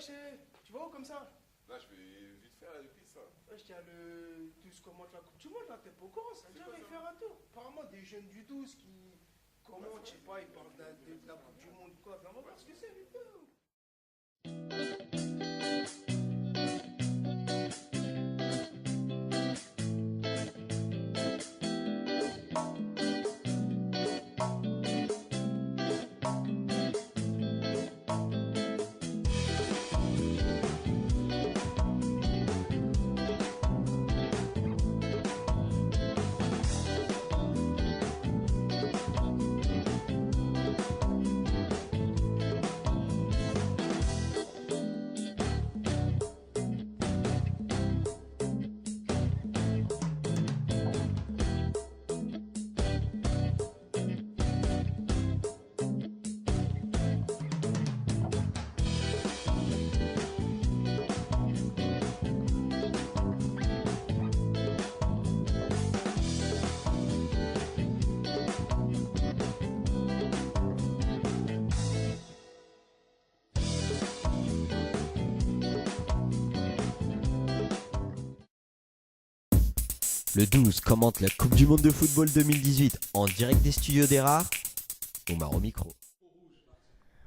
tu vas où comme ça? Là, je vais vite faire les pistes, ça. Wesh, il y a le 12 commentent la Coupe du Monde, là, t'es pas au courant, ça vient aller faire un tour. Apparemment, des jeunes du 12 qui commentent, je sais pas, ils parlent de la Coupe du Monde, quoi. Mais on va voir ce que c'est, vite. Le 12 commente la Coupe du Monde de football 2018 en direct des studios des Rares. Omar au micro.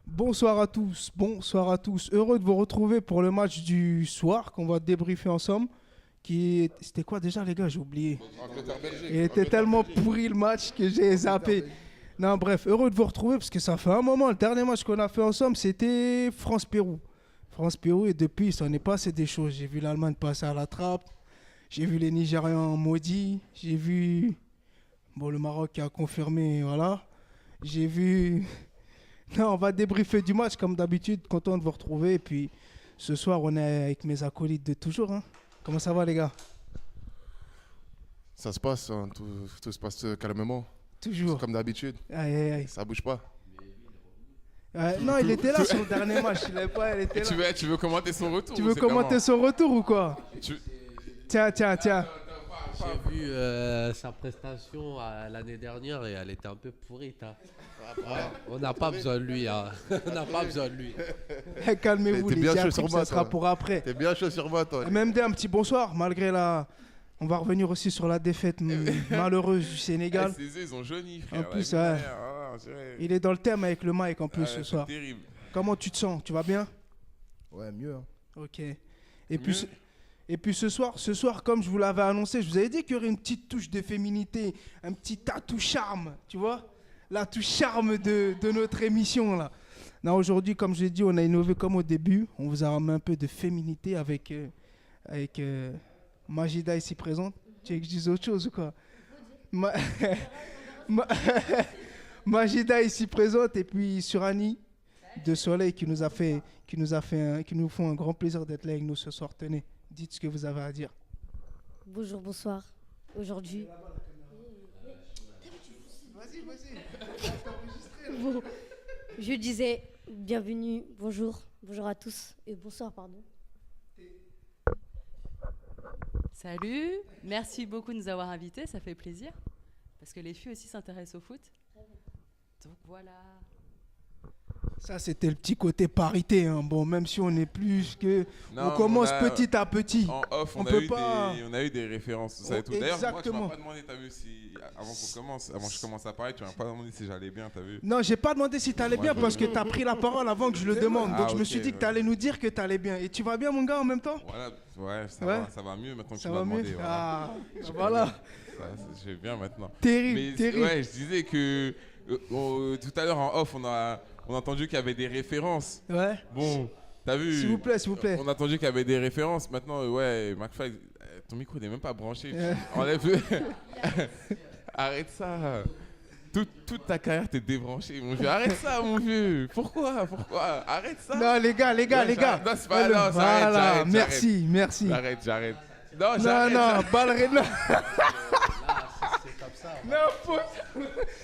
Bonsoir à tous, Heureux de vous retrouver pour le match du soir qu'on va débriefer ensemble. C'était quoi déjà les gars, j'ai oublié. Il était tellement pourri le match que j'ai zappé. Non bref, heureux de vous retrouver parce que ça fait un moment. Le dernier match qu'on a fait ensemble, c'était France-Pérou. France-Pérou, et depuis, il s'en est passé des choses. J'ai vu l'Allemagne passer à la trappe. J'ai vu les Nigérians maudits. J'ai vu le Maroc qui a confirmé, voilà. J'ai vu... Non, on va débriefer du match comme d'habitude. Content de vous retrouver. Et puis, ce soir, on est avec mes acolytes de toujours. Hein. Comment ça va, les gars? Ça se passe, hein, tout se passe calmement. Toujours. Comme d'habitude. Aïe, aïe, aïe. Ça bouge pas. Non, il était là sur le dernier match. Il était là. Tu veux commenter son retour? Tu veux commenter son retour ou quoi? Tiens. J'ai vu sa prestation l'année dernière et elle était un peu pourrite. Hein. On n'a pas besoin de lui. Hein. On n'a pas besoin de lui. Calmez-vous, les gars, ça sera pour après. T'es bien chaud sur moi, toi. MMD, un petit bonsoir, malgré la... On va revenir aussi sur la défaite malheureuse du Sénégal. Ces yeux, ils ont jauni, frère. En plus, il est dans le thème avec le mic en plus ce soir. Terrible. Comment tu te sens? Tu vas bien? Ouais, mieux. Hein. Ok. Et puis ce soir, comme je vous l'avais annoncé, je vous avais dit qu'il y aurait une petite touche de féminité, un petit atout charme, tu vois? La touche charme de notre émission, là. Non, aujourd'hui, comme j'ai dit, on a innové comme au début. On vous a ramené un peu de féminité avec Majida ici présente. Tu veux que je dise autre chose ou quoi? Majida ici présente et puis Surani de Soleil qui nous font un grand plaisir d'être là avec nous ce soir. Tenez, dites ce que vous avez à dire. Bonjour, bonsoir. Aujourd'hui. Vas-y. Bon, je disais bienvenue, bonjour à tous et bonsoir, pardon. Salut, merci beaucoup de nous avoir invités, ça fait plaisir. Parce que les filles aussi s'intéressent au foot. Donc voilà. Ça, c'était le petit côté parité. Hein. Bon, même si on est plus que... Non, on commence petit à petit. En off, on a eu des références, tout ça et tout. D'ailleurs, moi, tu m'as pas demandé, t'as vu, avant que je commence à parler, tu m'as pas demandé si j'allais bien, t'as vu? Non, j'ai pas demandé si t'allais bien parce que t'as pris la parole avant que je le demande. Donc, je me suis dit que t'allais nous dire que t'allais bien. Et tu vas bien, mon gars, en même temps? Voilà, ouais, ça va mieux maintenant que tu m'as demandé. Voilà. Je vais bien maintenant. Terrible. Ouais, je disais que tout à l'heure en off, on a entendu qu'il y avait des références. Ouais. Bon, t'as vu? S'il vous plaît. On a entendu qu'il y avait des références. Maintenant, ouais, McFly, ton micro n'est même pas branché. Enlève-le. Arrête ça. Toute ta carrière, t'es débranché, mon vieux. Arrête ça, mon vieux. Pourquoi? Arrête ça. Non, les gars. Non, c'est pas... Non, j'arrête. Merci. J'arrête. Non, ballerine. C'est comme ça. Non, faute.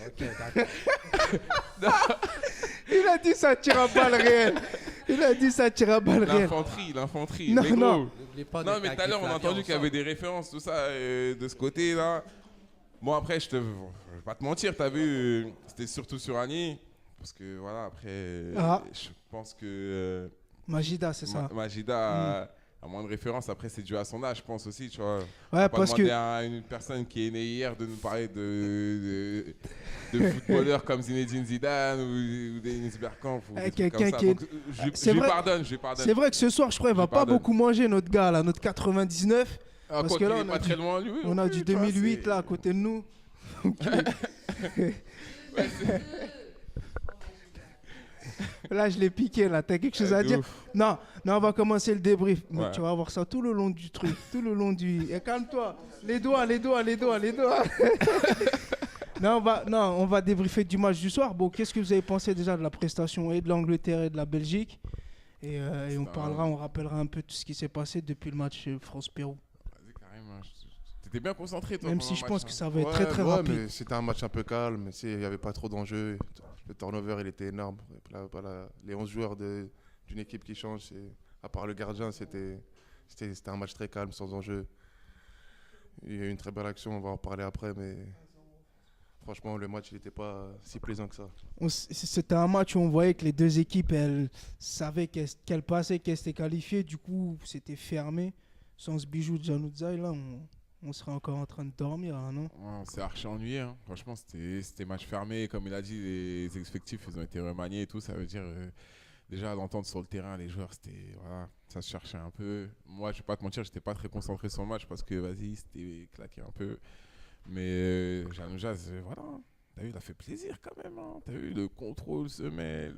Ok, d'accord. Il a dit ça tire à balles réelles. L'infanterie. Non. N'oublie pas Non, mais tout à l'heure, on a entendu qu'il y avait des références, tout ça, de ce côté-là. Bon, après, je vais pas te mentir, t'as vu, c'était surtout sur Annie. Parce que, voilà, après, je pense que Majida, c'est ça. Majida a moins de références. Après, c'est dû à son âge, je pense aussi, tu vois. Ouais, On va pas parce demander que à une personne qui est née hier de nous parler de footballeurs comme Zinedine Zidane ou Dennis Bergkamp ou des trucs quelqu'un comme ça. qui est- Donc, C'est je lui vrai- pardonne. c'est vrai que ce soir, je crois, il va Je pas pardonne. beaucoup manger, notre gars, là, notre 99. Ah, Parce quoi que là, qu'il est on a pas du- très loin, lui. On a du tu vois, 2008 c'est- là à côté de nous. Là, je l'ai piqué, là. T'as quelque chose à de dire? ouf. Non, on va commencer le débrief. Mais Ouais. tu vas voir ça tout le long du truc, tout le long du. Et calme-toi. Les doigts. Non, on va débriefer du match du soir. Bon, qu'est-ce que vous avez pensé déjà de la prestation et de l'Angleterre et de la Belgique? Et on rappellera un peu tout ce qui s'est passé depuis le match France-Pérou. Vas-y, carrément. T'étais bien concentré, toi. Même pendant si le je match, pense hein. que ça va être très très rapide. Mais c'était un match un peu calme. Il n'y avait pas trop d'enjeux. Le turnover, il était énorme. Les 11 joueurs d'une équipe qui change, à part le gardien, c'était un match très calme, sans enjeu. Il y a eu une très belle action, on va en parler après, mais franchement, le match, il n'était pas si plaisant que ça. C'était un match où on voyait que les deux équipes, elles savaient qu'elles passaient, qu'elles s'étaient qualifiées. Du coup, c'était fermé. Sans ce bijou de Januzaj, là, on serait encore en train de dormir, hein, non? Ouais, on s'est archi ennuyé. Hein. Franchement, c'était match fermé. Comme il a dit, les effectifs ils ont été remaniés et tout. Ça veut dire, déjà, d'entendre sur le terrain, les joueurs, voilà, ça se cherchait un peu. Moi, je vais pas te mentir, j'étais pas très concentré sur le match parce que, vas-y, c'était claqué un peu. Mais Januzaj, voilà. T'as vu, il a fait plaisir quand même. Hein. T'as vu, le contrôle se met.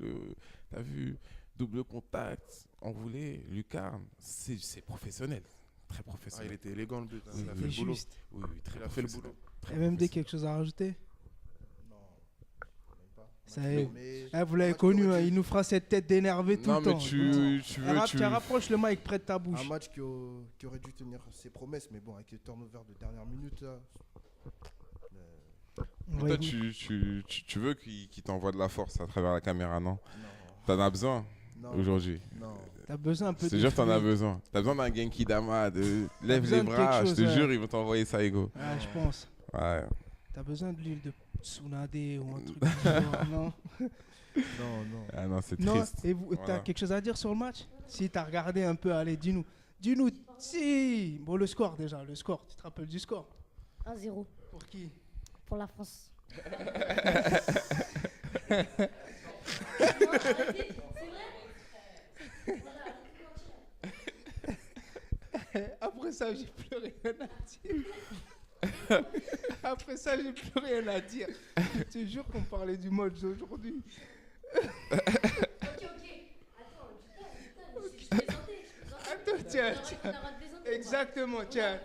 T'as vu, double contact, enroulé. Lucarne, c'est professionnel. Très professionnel. Il était élégant le but. Hein. Oui, Il a oui, fait le boulot. Juste. Oui, très Il a fait le professionnel. boulot. Très Et même dit professionnel. quelque chose à rajouter? Non, même pas. Ça y est. Mais Vous l'avez connu, hein, il nous fera cette tête d'énervé tout Non, le mais temps. tu veux. Rapproche le mic près de ta bouche. un match qui aurait dû tenir ses promesses, mais bon, avec le turnover de dernière minute, là, On va Toi, y- tu veux qu'il t'envoie de la force à travers la caméra, non? non, T'en as besoin non, aujourd'hui. non. T'as besoin un peu C'est de sûr que t'en as fluide. besoin. T'as besoin d'un Genki Dama, lève besoin les de bras, quelque je te chose, jure, ils vont t'envoyer ça, Ego. Ouais, je pense. Ouais. T'as besoin de l'huile de Tsunade ou un truc du genre, non? Non, non. Ah non, c'est Non, triste. et vous, t'as Voilà. quelque chose à dire sur le match? Si t'as regardé un peu, allez, dis-nous. Dis-nous, si. Bon, le score déjà, le score. Tu te rappelles du score? 1-0 Pour qui? pour la France. Après ça, j'ai plus rien à dire. Après ça, j'ai plus rien à dire. Je te jure qu'on parlait du match d'aujourd'hui. Attends, tiens. Exactement, tiens.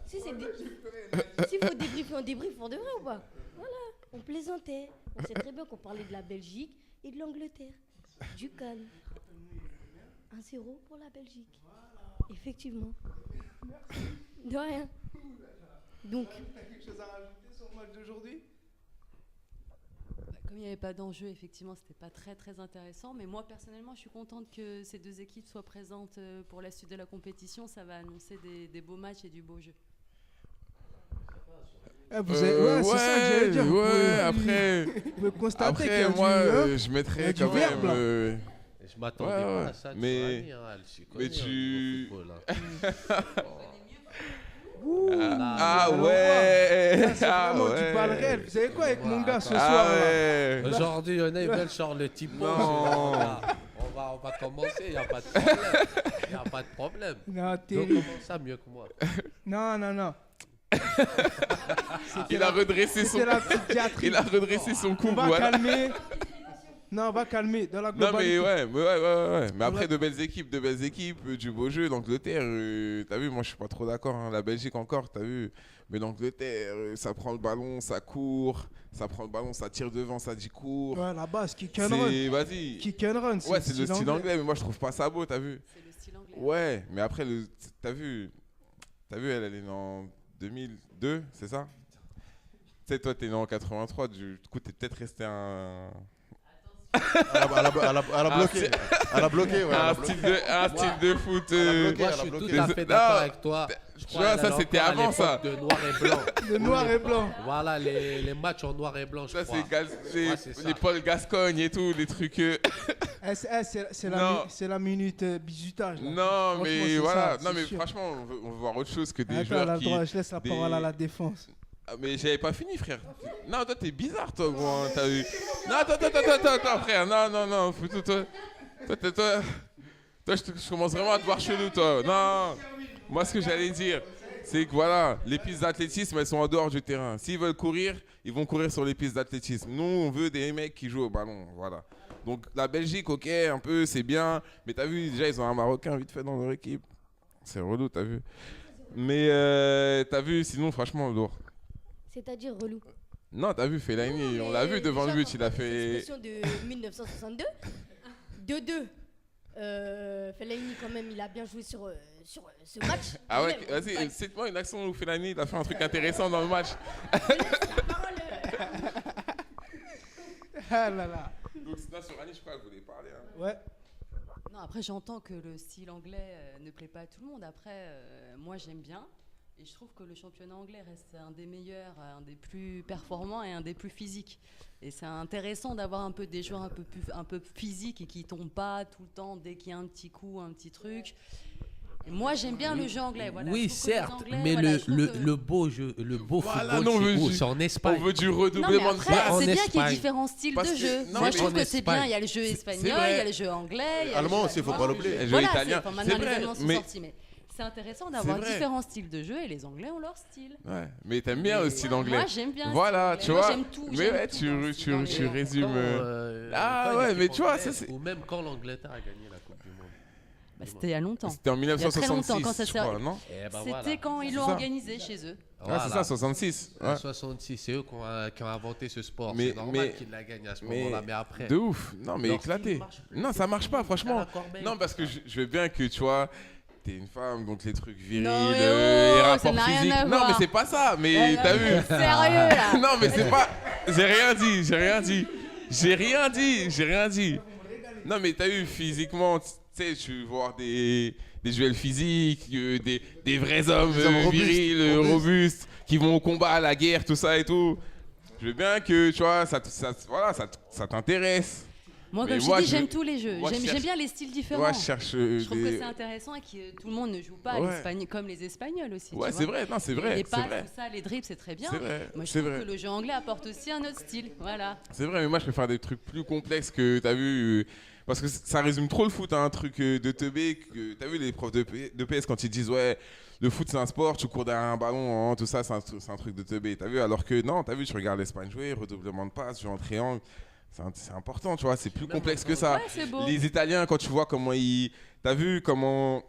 Si c'est s'il faut débriefer, on débriefe pour de vrai ou pas? Voilà, on plaisantait. On sait très bien qu'on parlait de la Belgique et de l'Angleterre. Du calme. 1-0 pour la Belgique. Effectivement. De rien. Donc, T'as quelque chose à rajouter sur le match d'aujourd'hui? Comme il n'y avait pas d'enjeu, effectivement, c'était pas très très intéressant. Mais moi, personnellement, je suis contente que ces deux équipes soient présentes pour la suite de la compétition. Ça va annoncer des beaux matchs et du beau jeu. Ouais, c'est ça que j'allais dire. Ouais, après, Vous pouvez constater qu'il y a après moi, du, hein, je il y mettrais a du quand même. verbe, là. Je m'attendais Ouais, pas ouais. à ça. Mais- Tiffany, hein, elle s'y mais connaît, tu- au niveau football, Ah alors, ouais! là, c'est Ah vraiment ouais. du bal réel. Vous savez quoi avec mon gars ce Ah soir là? ouais! hein. Aujourd'hui, on est belle sur le type. Non. On va commencer, il n'y a pas de problème. Il n'y a pas de problème. Non, Donc, terrible. comment ça mieux que moi? Non. Il a redressé son, C'était la psychiatrie. il a redressé son cou, On va voilà. calmer. Non, on va calmer. Dans la Non globalité. mais ouais. Mais après Ouais. de belles équipes, du beau jeu. L'Angleterre, t'as vu, moi je suis pas trop d'accord. Hein. La Belgique encore, t'as vu. Mais l'Angleterre, ça prend le ballon, ça court, ça prend le ballon, ça tire devant, ça dit court. Ouais, la base, kick and run. C'est, vas-y. Kick and run. Ouais, c'est le style anglais, mais moi je trouve pas ça beau, t'as vu. C'est le style anglais. Ouais, mais après, t'as vu, elle est née en 2002, c'est ça? Tu sais, toi, t'es né en 83, du coup, t'es peut-être resté un Elle a bloqué. Elle a bloqué, ouais. style de foot. bloqué. Moi, je elle a suis bloqué. tout à fait Non. d'accord avec toi. Je Tu vois, crois ça, qu'elle est c'était encore à avant, ça. l'époque de noir et blanc. Le noir et blanc. Voilà, les matchs en noir et blanc, je Ça, crois. c'est c'est ça. les Paul Gascogne et tout, les trucs. C'est la minute bisutage. là. Non, Franchement, mais c'est voilà. ça, Non, c'est mais sûr. franchement, on veut voir autre chose que des Attends, joueurs là, qui. droit, je laisse la parole à la défense. Ah, mais j'avais pas fini, frère. Non, toi, t'es bizarre, toi, gros. Hein, t'as vu. Non, attends, frère. Non. Toi, je commence vraiment à te voir chelou, toi. Non. Moi, ce que j'allais dire, c'est que voilà, les pistes d'athlétisme, elles sont en dehors du terrain. S'ils veulent courir, ils vont courir sur les pistes d'athlétisme. Nous, on veut des mecs qui jouent au ballon, voilà. Donc, la Belgique, ok, un peu, c'est bien. Mais t'as vu, déjà, ils ont un Marocain vite fait dans leur équipe. C'est relou, t'as vu. Mais t'as vu, sinon, franchement, lourd. C'est-à-dire relou. Non, t'as vu Fellaini, on l'a vu devant le but, il a fait. L'expression de 1962. 2-2. Fellaini, quand même, il a bien joué sur ce match. Ah ouais, Même, vas-y, cite-moi une action où Fellaini il a fait un truc intéressant dans le match. Ah là là. Donc, sinon, sur Annie, je crois qu'elle voulait parler. Hein. Ouais. Non, après, j'entends que le style anglais ne plaît pas à tout le monde. Après, moi, j'aime bien. Et je trouve que le championnat anglais reste un des meilleurs, un des plus performants et un des plus physiques. Et c'est intéressant d'avoir un peu des joueurs un peu physiques et qui tombent pas tout le temps dès qu'il y a un petit coup, un petit truc. Et moi, j'aime bien le jeu anglais. Voilà. Oui, Je trouve que les certes, Anglais, mais voilà, je trouve que- le beau jeu, le beau Voilà, football, non, c'est mais où? C'est en Espagne. On veut du Non, mais redoublement de après, classe. En c'est bien qu'il y ait Espagne. différents styles Parce de que- jeu. non, Moi, mais je trouve en que c'est Espagne. bien. Il y a le jeu C'est espagnol, vrai. il y a le jeu anglais. il y a Allemand le jeu aussi, faut pas allemand. l'oublier. Le jeu Voilà, italien. c'est- maintenant, C'est les vrai, Allemands sont mais- sortis, mais c'est intéressant d'avoir vrai. différents styles de jeu et les Anglais ont leur style. Ouais, mais t'aimes bien le style anglais. Moi, j'aime bien. le Voilà, style tu anglais. vois. Moi, j'aime tout. Mais j'aime ouais, tout dans le style anglais. tu résumes. Ah Quand ouais, l'équipe mais tu vois, anglaise, ça, c'est- Ou même quand l'Angleterre a gagné la Coupe du Monde. Bah, c'était il y a longtemps. C'était en Il y a très 1966, longtemps, quand ça je s'est- crois, non? Eh ben C'était voilà. quand ils C'est l'ont ça. organisé chez eux. Ah, c'est ça, 66. En Ouais. 66, c'est eux qui ont inventé ce sport. Mais- C'est normal mais- qu'ils la gagnent à ce mais- moment-là, mais après. De ouf. Non, mais leur éclaté. style marche plus. Non, ça marche pas, franchement. À la corbeille. Non, parce que je veux bien que tu vois, t'es une femme, donc les trucs virils, Non, mais les oh, ça rapports n'a rien physiques. à Non, voir. mais c'est pas ça. Mais t'as vu Sérieux, là. Non, mais c'est pas. J'ai rien dit. Non, mais t'as vu, physiquement, tu sais, tu veux voir des duels physiques, des vrais hommes Des hommes robustes, virils, robustes, qui vont au combat, à la guerre, tout ça et tout. Je veux bien que, tu vois, ça t'intéresse. Moi, Mais comme moi, je te dis, je- j'aime tous les jeux. moi, je J'aime cherche- bien les styles différents. Moi, je cherche Je trouve que des... c'est intéressant et que tout le monde ne joue pas Ouais. l'espagnol comme les Espagnols aussi. Ouais, tu c'est vois. vrai, non, c'est Et vrai, les c'est passes, vrai. tout ça, les dribbles, c'est très bien. C'est vrai, Moi, je c'est trouve vrai. que le jeu anglais apporte aussi un autre style. Voilà. C'est vrai, mais moi je préfère des trucs plus complexes que t'as vu. Parce que ça résume trop le foot, hein, un truc de teubé. T'as vu les profs de PS quand ils disent ouais, le foot c'est un sport, tu cours derrière un ballon, hein, tout ça c'est un truc de teubé. T'as vu, alors que non, t'as vu, tu regardes l'Espagne jouer, redoublement de passe, jeu en triangle. C'est important, tu vois, c'est plus complexe que ça. Ouais, c'est beau. Les Italiens, quand tu vois comment ils. T'as vu comment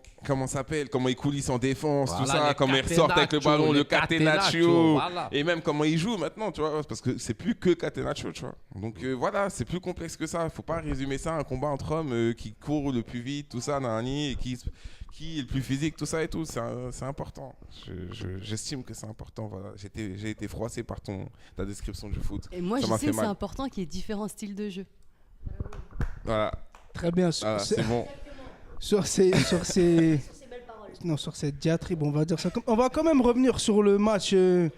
s'appelle, comment ils coulissent en défense, tout Voilà, ça, les comment ils ressortent avec le ballon, le catenaccio. voilà. Et même comment ils jouent maintenant, tu vois, parce que c'est plus que catenaccio, tu vois. Donc voilà, c'est plus complexe que ça. Faut pas résumer ça à un combat entre hommes qui courent le plus vite, tout ça, nanani, et qui est le plus physique, tout ça et tout. C'est important. J'estime que c'est important. Voilà. J'ai été froissé par ta description du foot. Et moi, Ça je m'a sais fait que c'est mal. important qu'il y ait différents styles de jeu. Voilà. Très bien. Voilà, c'est bon. Sur ces non, sur cette diatribe, on va dire ça. On va quand même revenir sur le match qu'il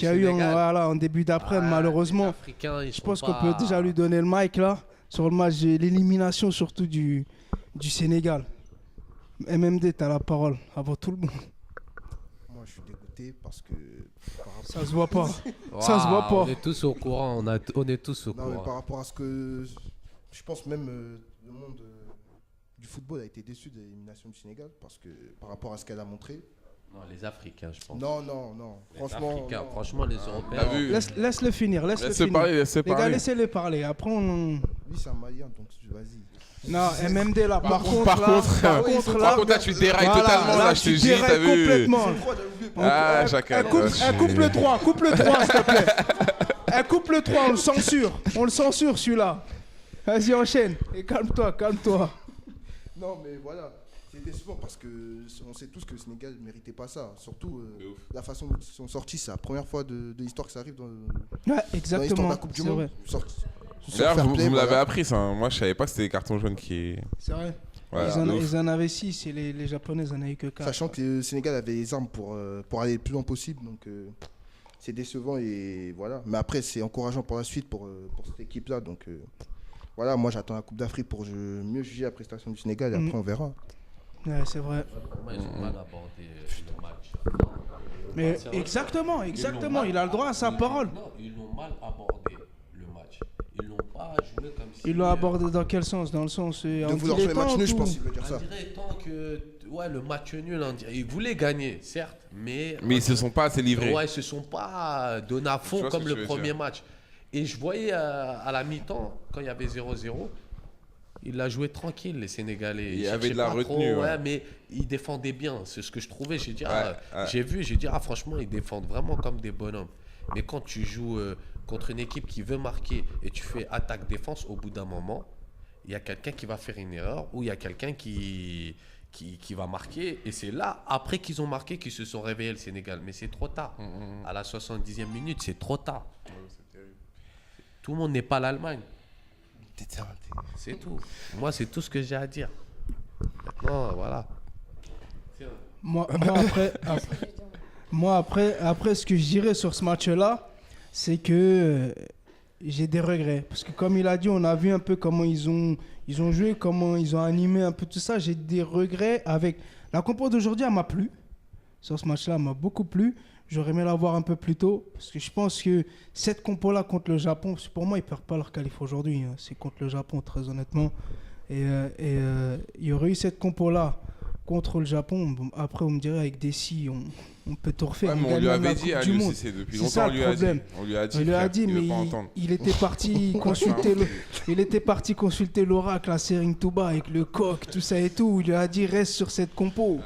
y a eu en début d'après-midi, malheureusement. Je pense qu'on peut déjà lui donner le mic là, sur le match de l'élimination surtout du Sénégal. MMD, t'as la parole avant tout le monde. Moi, je suis dégoûté parce que. Ça se voit pas. Ça se voit pas. On est tous au courant. On est tous au Non, mais courant. par rapport à ce que. Je pense même le monde du football a été déçu de l'élimination du Sénégal parce que par rapport à ce qu'elle a montré. Non, les Africains, je pense. Non. Les Franchement. Africains, non. franchement, les Européens. T'as vu Laisse-le finir. Laisse-le Laisse-le finir. parler, laisse-le Les gars, parler. laissez-les parler. Après, on. Lui, c'est un Malien, donc vas-y. Non, MMD là, par contre, là, tu dérailles voilà, totalement, là, je te tu dis, t'as dérailles vu. complètement. Ah, chacun. Elle coupe le 3, s'il te plaît. Elle coupe le 3, on le censure celui-là. Vas-y, enchaîne. Et calme-toi. Non, mais voilà. C'est décevant parce que on sait tous que le Sénégal ne méritait pas ça. Surtout la façon dont ils sont sortis, c'est la première fois de l'histoire que ça arrive dans Ouais, l'histoire de exactement. la Coupe du C'est Monde. vrai. D'ailleurs, vous me l'avez appris ça. Moi, je savais pas que c'était les cartons jaunes qui. C'est vrai. Voilà, Ils en avaient 6 et les Japonais, ils en avaient que 4. Sachant que le Sénégal avait les armes pour aller le plus loin possible. Donc, c'est décevant. Et voilà. Mais après, c'est encourageant pour la suite pour cette équipe-là. Donc, voilà, moi, j'attends la Coupe d'Afrique pour mieux juger la prestation du Sénégal. Et après, on verra. Ouais, c'est vrai. Pour moi, ils ont mal abordé le match. Mais exactement. Il a le droit à sa parole. Non, ils l'ont mal abordé le match. Ils l'ont pas joué comme si. Ils l'ont abordé dans quel sens? Dans le sens De vouloir jouer match nul, je pense qu'il veut dire ça. On dirait tant que le match nul, ils voulaient gagner, certes, mais ils se sont pas assez livrés. Ouais, ils se sont pas donnés à fond comme le premier match. Et je voyais à la mi-temps, quand il y avait 0-0, il a joué tranquille, les Sénégalais. Il y avait de la retenue. Ouais, mais ils défendaient bien. C'est ce que je trouvais. J'ai dit, franchement, ils défendent vraiment comme des bonhommes. Mais quand tu joues contre une équipe qui veut marquer et tu fais attaque-défense, au bout d'un moment, il y a quelqu'un qui va faire une erreur ou il y a quelqu'un qui va marquer. Et c'est là, après qu'ils ont marqué, qu'ils se sont réveillés, le Sénégal. Mais c'est trop tard. À la 70e minute, c'est trop tard. Tout le monde n'est pas l'Allemagne. C'est tout. Moi, c'est tout ce que j'ai à dire. Maintenant, voilà. Moi, après, ce que je dirais sur ce match-là, c'est que j'ai des regrets. Parce que comme il a dit, on a vu un peu comment ils ont joué, comment ils ont animé un peu tout ça. J'ai des regrets avec... La compo d'aujourd'hui, elle m'a plu. Sur ce match-là, elle m'a beaucoup plu. J'aurais aimé la voir un peu plus tôt. Parce que je pense que cette compo-là contre le Japon, pour moi, ils ne perdent pas leur qualif aujourd'hui. Hein. C'est contre le Japon, très honnêtement. Et il y aurait eu cette compo-là contre le Japon. Bon, après, on me dirait avec Dessy, on peut tout refaire. Ouais, mais on lui avait dit à l'UCC depuis longtemps. On lui a dit, mais il était parti consulter l'oracle à Serigne Touba avec le coq, tout ça et tout. Il lui a dit reste sur cette compo.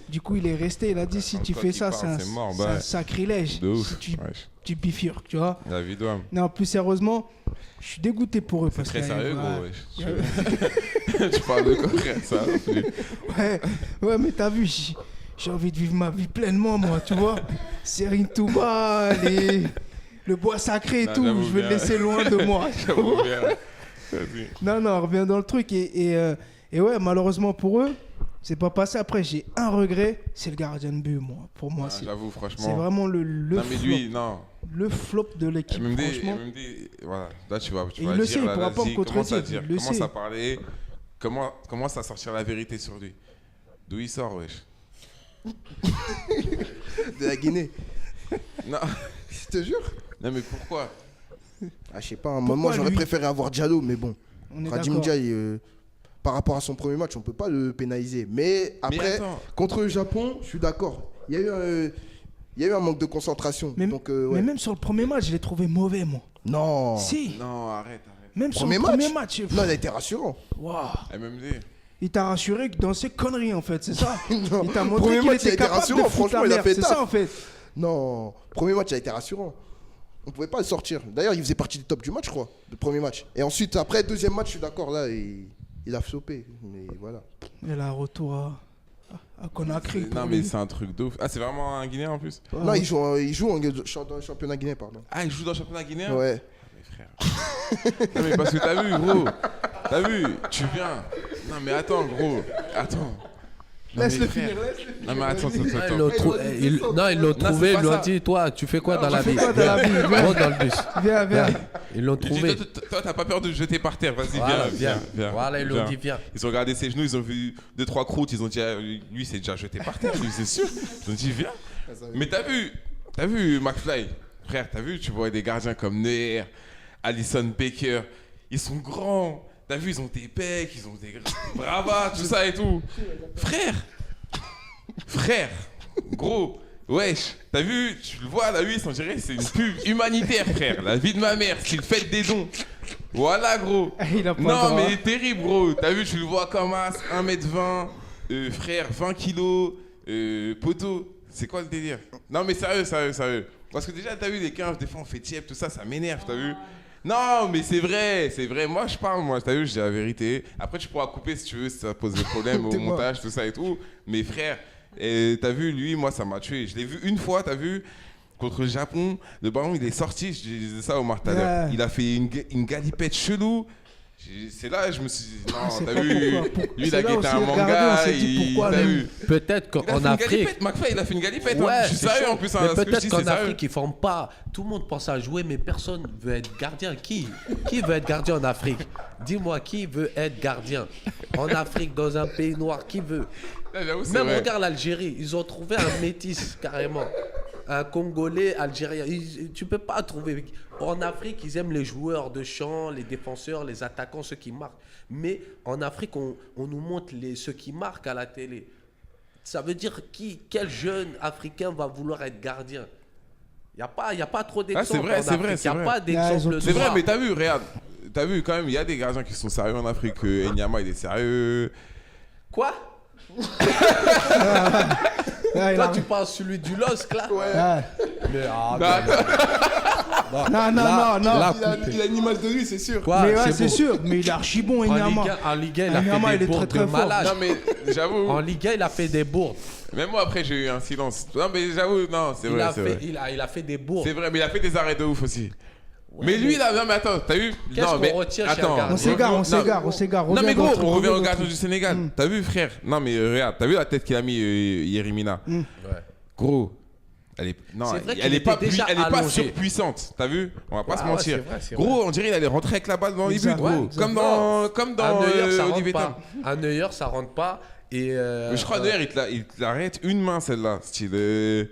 Du coup, il est resté. Il a dit si tu fais ça, c'est un sacrilège. Si tu bifurques, tu vois. Non, plus sérieusement, je suis dégoûté pour eux. C'est très sérieux, gros. Tu parles de quoi, ça? Ouais, mais t'as vu, j'ai envie de vivre ma vie pleinement, moi, tu vois. Serigne Touba, le bois sacré et tout, je vais le laisser loin de moi. Non, on revient dans le truc. Et ouais, malheureusement pour eux, c'est pas passé. Après, j'ai un regret, c'est le gardien de but, moi. Pour moi, j'avoue, franchement. C'est vraiment le non, mais lui, non. Le flop de l'équipe, franchement. Voilà, là, tu vas il le sait, il pourra pas me contredire. Commence à parler, commence à sortir la vérité sur lui. D'où il sort, wesh? De la Guinée. Non. Je te jure. Non, mais pourquoi? Je sais pas, à un moment, j'aurais préféré avoir Diallo, mais bon. Radim Ndiaye, par rapport à son premier match, on peut pas le pénaliser. Mais après, contre le Japon, je suis d'accord. Il y a eu un manque de concentration. Mais, donc, mais même sur le premier match, je l'ai trouvé mauvais, moi. Non. Si. Non, arrête. Même sur le premier match. Non, il a été rassurant. Waouh. MMD. Il t'a rassuré que dans ses conneries, en fait, c'est ça? Non. Il t'a montré qu'il était capable rassurant, de foutre franchement, la il a merde, fait c'est taf. ça, en fait. Non, premier match a été rassurant. On pouvait pas le sortir. D'ailleurs, il faisait partie du top du match, je crois, le premier match. Et ensuite, après, deuxième match, je suis d'accord, là, il a flopé. Mais voilà. Et là, retour à Conakry. Non, mais c'est un truc de ouf. Ah, c'est vraiment un Guinéen en plus? Non, il joue dans le championnat guinéen, pardon. Ah, il joue dans le championnat guinéen? Ouais. Non, mais parce que t'as vu, gros. T'as vu, tu viens. Non, mais attends, gros. Attends. Laisse-le finir. Non, mais attends. Ils l'ont trouvé, ils lui ont dit, toi, tu fais quoi dans la vie? Viens dans le bus. Viens. Ils l'ont trouvé. Toi, t'as pas peur de le jeter par terre, vas-y, viens. Voilà, ils l'ont dit, viens. Ils ont regardé ses genoux, ils ont vu 2-3 croûtes, ils ont dit, lui, c'est déjà jeté par terre, lui, c'est sûr. Ils ont dit, viens. Mais t'as vu, McFly, frère, tu vois des gardiens comme Neuer, Alisson Becker, ils sont grands. T'as vu, ils ont des pecs, ils ont des bravas, tout ça et tout. Frère, gros, wesh, t'as vu, tu le vois, la 8, on dirait, c'est une pub humanitaire, frère. La vie de ma mère, c'est le fait des dons. Voilà, gros. Non, mais terrible, gros. T'as vu, tu le vois comme as, 1m20, frère, 20 kilos, poteau. C'est quoi le délire? Non, mais sérieux. Parce que déjà, t'as vu, les 15, des fois, on fait tiep, tout ça, ça m'énerve, t'as vu? Non, mais c'est vrai. Moi, je parle, t'as vu, je dis la vérité. Après, tu pourras couper si tu veux, si ça pose des problèmes au montage, tout ça et tout. Mais frère, t'as vu, lui, moi, ça m'a tué. Je l'ai vu une fois, t'as vu, contre le Japon. Le ballon, il est sorti, je disais ça au Omar tout à l'heure. Il a fait une galipette chelou. C'est là je me suis dit, non, C'est t'as pas vu, pourquoi. lui il C'est a là guetté aussi, un regardez, manga, on s'est dit pourquoi t'as même. vu. Peut-être qu'en Afrique. McFly, il a fait une galipette. Ouais, Je suis c'est sérieux sûr. en plus. Mais Ce que je peut-être dis, qu'en c'est sérieux. Afrique, ils forment pas. Tout le monde pense à jouer, mais personne veut être gardien. Qui veut être gardien en Afrique? Dis-moi, qui veut être gardien en Afrique, dans un pays noir? Qui veut? Là, j'avoue, c'est Même vrai. regarde l'Algérie. Ils ont trouvé un métis, carrément. Un Congolais, Algérien. Tu peux pas trouver. En Afrique, ils aiment les joueurs de champ, les défenseurs, les attaquants, ceux qui marquent. Mais en Afrique, on nous montre ceux qui marquent à la télé. Ça veut dire quel jeune Africain va vouloir être gardien? Il n'y a pas trop d'exemples. c'est vrai, en c'est vrai, Afrique. c'est Il n'y a vrai. pas d'exemples. C'est vrai, mais t'as vu, regarde. T'as vu quand même, il y a des gardiens qui sont sérieux en Afrique. Enyama, il est sérieux. Quoi? Ouais, Toi, tu parles celui du LOSC, là? Ouais. Mais, Non. Il a une image de lui, c'est sûr. Quoi? Mais ouais, c'est beau. sûr. Mais il est archi bon, Enyama. En Ligue 1, il a Enyama, fait il des est très bourdes très de fort. malade. Non, mais j'avoue. En Ligue 1, il a fait des bourdes. Même moi, après, j'ai eu un silence. Non, mais j'avoue, non, c'est vrai. C'est vrai. Il a fait des bourdes. C'est vrai, mais il a fait des arrêts de ouf aussi. Mais lui, là, non, mais attends, t'as vu? Qu'est-ce Non, qu'on mais retient chez un attends. gardien? On s'égare. Non, mais gros, on revient au gardien gardien du Sénégal. T'as vu, frère? Non, mais regarde, t'as vu la tête qu'il a mis Yerimina? Ouais. Gros, elle est, non, C'est vrai qu'il elle est était pas, déjà elle est pas allongé. surpuissante. T'as vu? On va pas se Ouais, mentir. c'est Gros, on dirait qu'il allait rentrer avec la balle dans les buts, Exact. gros. Ouais, Comme dans Un Neuer, ça Olivier rentre Tam. pas. Un Neuer, ça rentre pas. Et Mais je crois Neuer, il te l'arrête une main, celle-là. Style,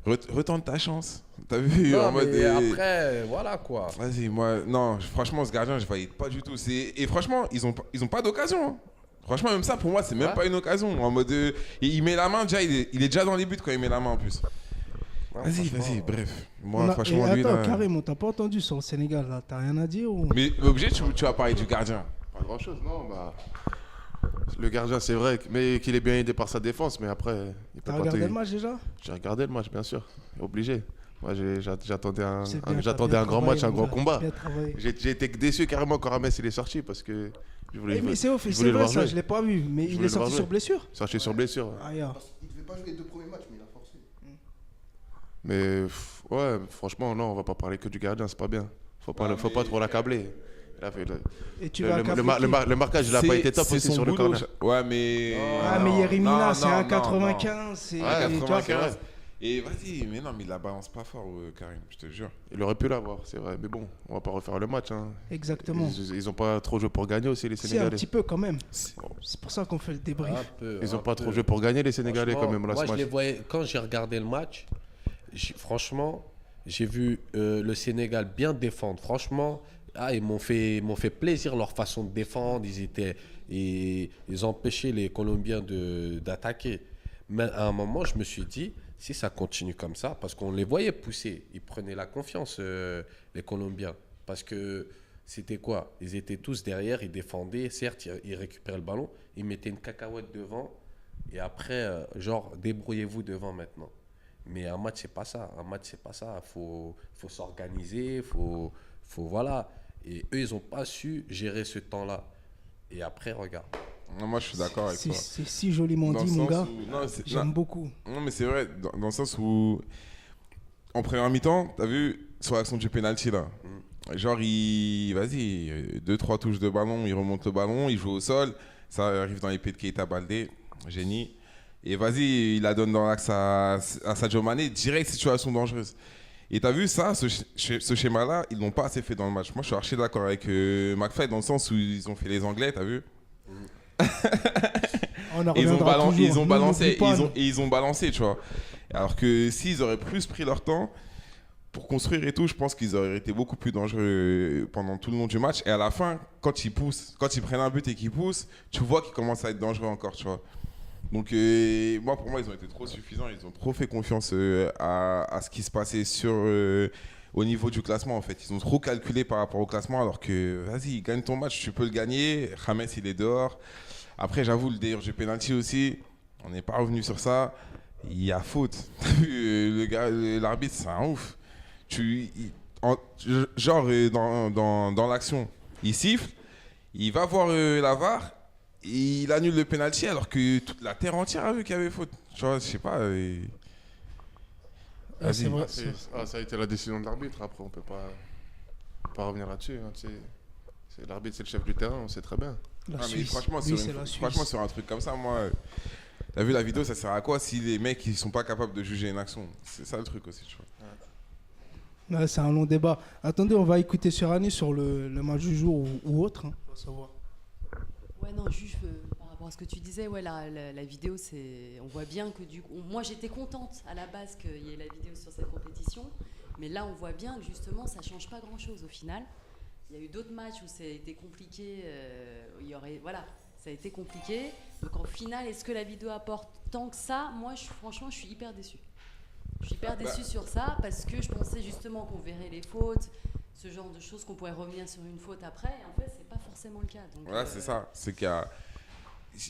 retente ta chance. T'as vu? non, En mode. mais après, voilà quoi. Vas-y, moi, non, franchement, ce gardien, je valide pas du tout. Et franchement, ils ont pas d'occasion. Hein. Franchement, même ça, pour moi, c'est même pas une occasion. En mode, il met la main, déjà, il est déjà dans les buts quand il met la main en plus. Vas-y, bref. Moi, franchement, lui, attends, là. Karim, on t'a pas entendu sur le Sénégal, là. T'as rien à dire ou... Mais obligé, tu vas parler du gardien. Pas grand chose, non. Bah, le gardien, c'est vrai, mais qu'il est bien aidé par sa défense, mais après. T'as regardé le match déjà? J'ai regardé le match, bien sûr. Obligé. Moi, j'attendais un C'est bien grand match, un grand travaillé, combat. bien travaillé. J'ai été déçu carrément quand Rames il est sorti parce que je voulais. Mais c'est je voulais le vrai, voir ça, jouer. je l'ai pas vu. Mais il voulais est le voir sorti jouer. sur blessure. Sorti sur blessure. Ouais. Ah, yeah. Il devait pas jouer les 2 premiers matchs, mais il a forcé. Mais ouais, franchement, non, on va pas parler que du gardien, c'est pas bien. Faut pas trop l'accabler. Il a fait Et tu vas accabler le marquage, il a pas été top C'est aussi son sur le boulot. corner. Ouais, mais. Ah, mais Yerimina, Non, c'est non, 1,95. C'est... Ouais, tu vois, 95. Et vas-y, mais non, mais il la balance pas fort, Karim, je te jure. Il aurait pu l'avoir, c'est vrai. Mais bon, on va pas refaire le match. Hein. Exactement. Ils ont pas trop joué pour gagner aussi, les Si, un Sénégalais. petit peu quand même. C'est pour ça qu'on fait le débrief. Ils ont pas trop joué pour gagner, les Sénégalais, quand même, là, Moi, ce je les match. voyais, quand j'ai regardé le match, franchement, j'ai vu le Sénégal bien défendre. Franchement, ils m'ont fait plaisir leur façon de défendre. Ils empêchaient les Colombiens d'attaquer. Mais à un moment, je me suis dit, si ça continue comme ça, parce qu'on les voyait pousser, ils prenaient la confiance, les Colombiens. Parce que c'était quoi? Ils étaient tous derrière, ils défendaient. Certes, ils récupéraient le ballon, ils mettaient une cacahuète devant. Et après, genre, débrouillez-vous devant maintenant. Mais un match, c'est pas ça. Un match, c'est pas ça. Faut s'organiser, voilà. Et eux, ils ont pas su gérer ce temps-là. Et après, regarde. Non, moi, je suis d'accord avec toi. C'est si joliment Dans dit, le mon sens gars. où- non, J'aime beaucoup. Non, mais c'est vrai, dans le sens où, en première mi-temps, t'as vu, sur l'action du penalty là, genre, vas-y, 2-3 touches de ballon, il remonte le ballon, il joue au sol, ça arrive dans les pieds de Keita Baldé, génie. Et vas-y, il la donne dans l'axe à Sadio Mané, direct situation dangereuse. Et t'as vu ça, ce schéma-là, ils l'ont pas assez fait dans le match. Moi, je suis archi d'accord avec McFly dans le sens où ils ont fait les Anglais, t'as vu? Ils ont balancé, tu vois. Alors que s'ils auraient plus pris leur temps pour construire et tout, je pense qu'ils auraient été beaucoup plus dangereux pendant tout le long du match. Et à la fin, quand ils prennent un but et qu'ils poussent, tu vois qu'ils commencent à être dangereux encore, tu vois. Donc pour moi, ils ont été trop suffisants. Ils ont trop fait confiance à ce qui se passait au niveau du classement, en fait. Ils ont trop calculé par rapport au classement, alors que, vas-y, gagne ton match, tu peux le gagner. James, il est dehors. Après, j'avoue, le délire du penalty aussi, on n'est pas revenu sur ça. Il y a faute. L'arbitre, c'est un ouf. Dans l'action, il siffle, il va voir la VAR, et il annule le penalty alors que toute la terre entière a vu qu'il y avait faute. Tu vois, je sais pas. C'est vrai. Ça a été la décision de l'arbitre. Après, on peut pas revenir là-dessus. Hein, L'arbitre, c'est le chef du terrain, on sait très bien. Mais franchement, sur un truc comme ça, moi, t'as vu la vidéo, ça sert à quoi si les mecs ils sont pas capables de juger une action? C'est ça le truc aussi, tu vois. Ouais, c'est un long débat. Attendez, on va écouter Serrani sur le match du jour ou autre. Hein, on va savoir. Ouais, non, juste par rapport à ce que tu disais, ouais, la vidéo, on voit bien que du coup, moi j'étais contente à la base qu'il y ait la vidéo sur cette compétition, mais là on voit bien que justement ça change pas grand chose au final. Il y a eu d'autres matchs où ça a été compliqué, ça a été compliqué. Donc en finale, est-ce que la vidéo apporte tant que ça? Moi, franchement, je suis hyper déçue. Je suis hyper déçue sur ça parce que je pensais justement qu'on verrait les fautes, ce genre de choses, qu'on pourrait revenir sur une faute après. Et en fait, c'est pas forcément le cas. Donc, voilà, c'est ça. C'est qu'il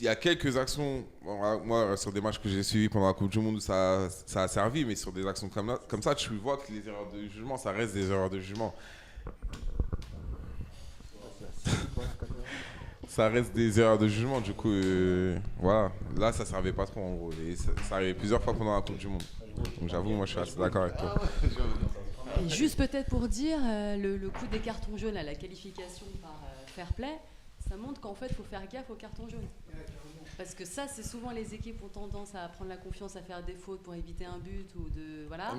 y a quelques actions, moi, sur des matchs que j'ai suivis pendant la Coupe du Monde, ça a servi, mais sur des actions comme ça, tu vois que les erreurs de jugement, ça reste des erreurs de jugement. Ça reste des erreurs de jugement, du coup, voilà. Là, ça servait pas trop, en gros. Et ça arrivait plusieurs fois pendant la Coupe du Monde. Donc j'avoue, moi, je suis assez d'accord avec toi. Et juste peut-être pour dire, le coup des cartons jaunes à la qualification par fair play, ça montre qu'en fait, il faut faire gaffe aux cartons jaunes. Parce que ça, c'est souvent les équipes ont tendance à prendre la confiance, à faire des fautes pour éviter un but ou de voilà.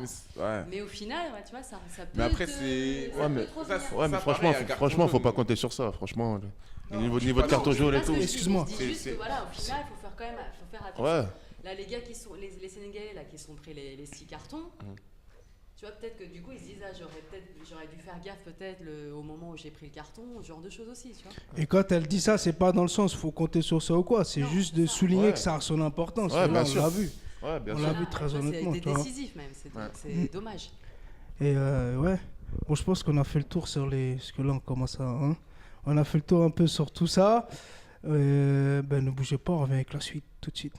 Mais au final, ouais, tu vois, ça peut. Mais après, c'est. Mais franchement, faut pas compter sur ça. Franchement, niveau de carton jaune et tout. Excuse-moi. Je dis juste que voilà, au final, il faut faire attention. Ouais. Là, les gars qui sont les Sénégalais là qui sont pris les 6 cartons. Tu vois, peut-être que du coup, ils se disent, j'aurais dû faire gaffe peut-être au moment où j'ai pris le carton, ce genre de choses aussi, tu vois. Et quand elle dit ça, c'est pas dans le sens, faut compter sur ça ou quoi, c'est juste de souligner que ça a son importance. Ouais, là, on l'a vu. Ouais, bien on sûr. l'a vu très honnêtement. C'est décisif même, c'est dommage. Et ouais, bon, je pense qu'on a fait le tour sur parce que là, on commence à... Hein, on a fait le tour un peu sur tout ça. Ne bougez pas, on revient avec la suite tout de suite.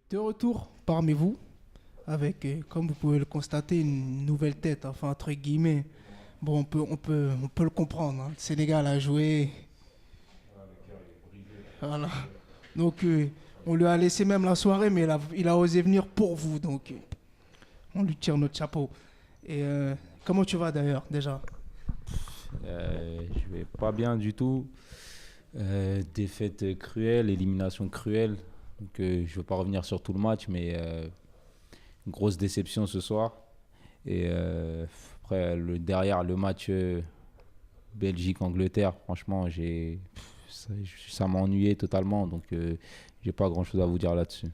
De retour parmi vous, avec, comme vous pouvez le constater, une nouvelle tête, enfin entre guillemets. Bon, on peut le comprendre. Hein. Le Sénégal a joué. Voilà. Donc, on lui a laissé même la soirée, mais il a osé venir pour vous. Donc, on lui tire notre chapeau. Et comment tu vas d'ailleurs, déjà? Je vais pas bien du tout. Défaite cruelle, élimination cruelle. Donc, je ne veux pas revenir sur tout le match, mais une grosse déception ce soir. Et après, derrière le match Belgique-Angleterre, franchement, ça m'a ennuyé totalement. Donc, j'ai pas grand-chose à vous dire là-dessus.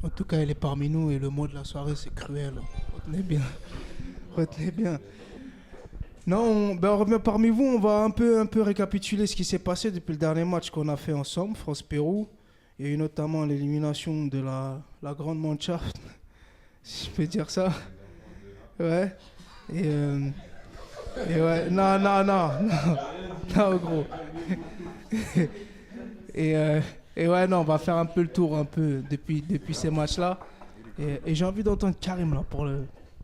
En tout cas, elle est parmi nous et le mot de la soirée, c'est cruel. Retenez bien. Retenez bien. Non, on revient parmi vous. On va un peu récapituler ce qui s'est passé depuis le dernier match qu'on a fait ensemble, France-Pérou. Il y a eu notamment l'élimination de la grande Mannschaft, si je peux dire ça. Ouais. Et ouais, non, gros. Et ouais, non, on va faire un peu le tour un peu depuis ces matchs-là. Et j'ai envie d'entendre Karim là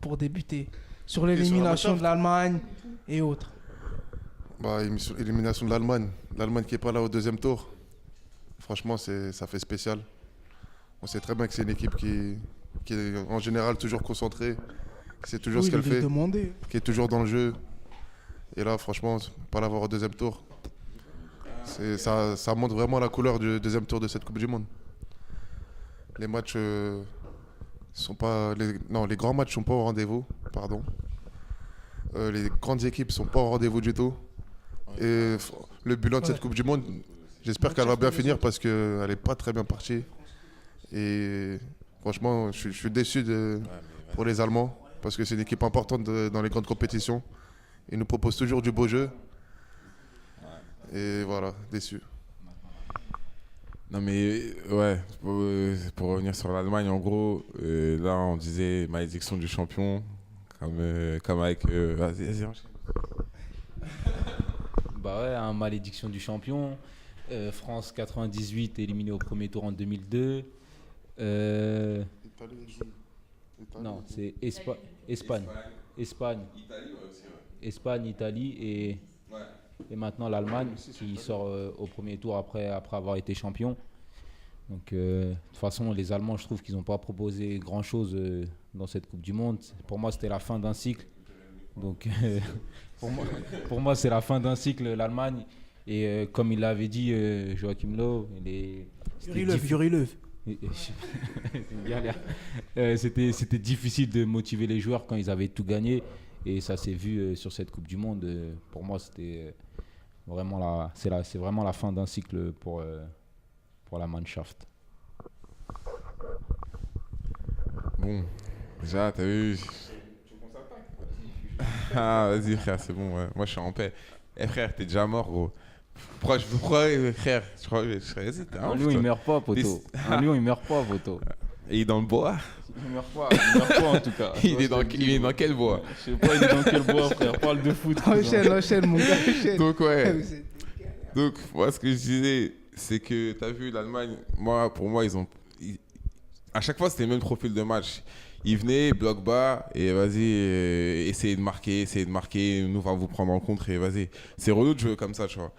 pour débuter sur l'élimination de l'Allemagne et autres. Élimination de l'Allemagne. L'Allemagne qui n'est pas là au deuxième tour. Franchement, ça fait spécial. On sait très bien que c'est une équipe qui est en général toujours concentrée, qui sait toujours ce qu'elle fait, qui est toujours dans le jeu. Et là, franchement, pas l'avoir au deuxième tour, ça montre vraiment la couleur du deuxième tour de cette Coupe du Monde. Les matchs sont pas... les grands matchs sont pas au rendez-vous, pardon. Les grandes équipes sont pas au rendez-vous du tout. Et le bilan de cette Coupe du Monde... J'espère qu'elle va bien finir parce qu'elle n'est pas très bien partie. Et franchement, je suis déçu pour les Allemands parce que c'est une équipe importante dans les grandes compétitions. Ils nous proposent toujours du beau jeu. Et voilà, déçu. Non mais ouais, pour revenir sur l'Allemagne, en gros, là on disait malédiction du champion, comme avec... Vas-y, enchaîne. Bah ouais, malédiction du champion. France 98 éliminée au premier tour en 2002. Non, c'est Espagne. Espagne, Italie et maintenant l'Allemagne qui sort au premier tour après avoir été champion. Donc de toute façon, les Allemands, je trouve qu'ils n'ont pas proposé grand-chose dans cette Coupe du Monde. Pour moi, c'était la fin d'un cycle. Donc, pour moi, c'est la fin d'un cycle, l'Allemagne. Et comme il l'avait dit, Joachim Löw, Yuri Löw. C'était difficile de motiver les joueurs quand ils avaient tout gagné. Et ça s'est vu sur cette Coupe du Monde. Pour moi, c'était vraiment c'est vraiment la fin d'un cycle pour la Mannschaft. Bon, déjà, t'as vu. Ah, vas-y, frère, c'est bon. Ouais. Moi, je suis en paix. Eh, frère, t'es déjà mort, gros. Pourquoi, frère? Je crois que un lion, il meurt pas, poteau. Un lion, il meurt pas, poteau. Et il est dans le bois? Il meurt pas en tout cas. Il est dans quel bois? Je sais pas, il est dans quel bois, frère. Parle de foot. Enchaîne, mon gars, enchaîne. Donc, ouais. Donc, moi, ce que je disais, c'est que t'as vu l'Allemagne, pour moi, à chaque fois, c'était le même profil de match. Ils venaient, bloc bas, et vas-y, essayez de marquer, nous, on va vous prendre en contre, et vas-y. C'est relou de jouer comme ça, tu vois.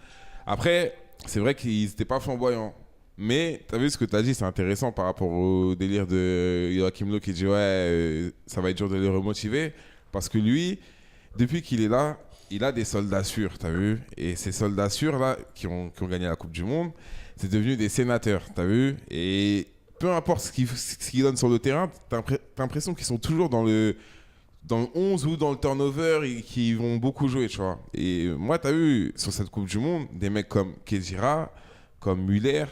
Après, c'est vrai qu'ils n'étaient pas flamboyants. Mais, tu as vu ce que tu as dit, c'est intéressant par rapport au délire de Joachim Löw qui dit ça va être dur de les remotiver. Parce que lui, depuis qu'il est là, il a des soldats sûrs, tu as vu. Et ces soldats sûrs-là, qui ont gagné la Coupe du Monde, c'est devenu des sénateurs, tu as vu. Et peu importe ce qu'ils donnent sur le terrain, tu as l'impression qu'ils sont toujours dans le 11 ou dans le turnover et qui vont beaucoup jouer, tu vois. Et moi, tu as vu sur cette Coupe du Monde, des mecs comme Khedira, comme Müller.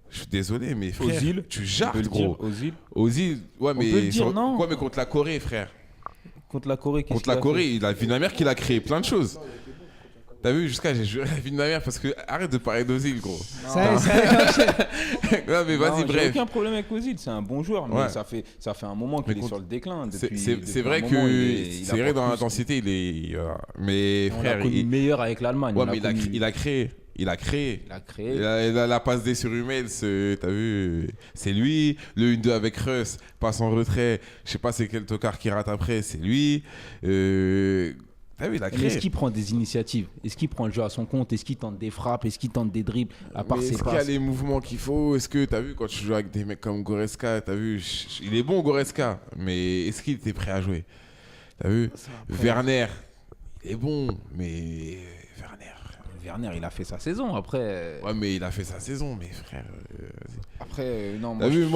Je suis désolé, mais frère, Ozil, tu jartes, gros. Ozil, ouais, mais, on peut le dire, non. Ouais, mais contre la Corée, frère. Contre la Corée, Contre la Corée, il a vu ma mère qu'il a créé plein de choses. T'as vu, j'ai juré la vie de ma mère parce que arrête de parler d'Ozil, gros. Ça non, mais vas-y, bref. J'ai aucun problème avec Ozil, c'est un bon joueur, mais ça fait un moment qu'il est sur le déclin. C'est vrai que dans l'intensité, il est. Mais frère, il a connu meilleur avec l'Allemagne. Ouais, mais il a créé. La passe D sur Hummels, t'as vu, c'est lui. Le 1-2 avec Reus, passe en retrait. Je sais pas c'est quel tocard qui rate après, c'est lui. Ah oui, il a créé. Est-ce qu'il prend des initiatives? Est-ce qu'il prend le jeu à son compte? Est-ce qu'il tente des frappes? Est-ce qu'il tente des dribbles? À part est-ce qu'il y a les mouvements qu'il faut? Est-ce que t'as vu quand tu joues avec des mecs comme Goretzka, t'as vu, il est bon Goretzka, mais est-ce qu'il était prêt à jouer? T'as vu? Werner, il est bon, mais Werner, il a fait sa saison après. Ouais, mais il a fait sa saison, mais frère. Après, non. T'as vu,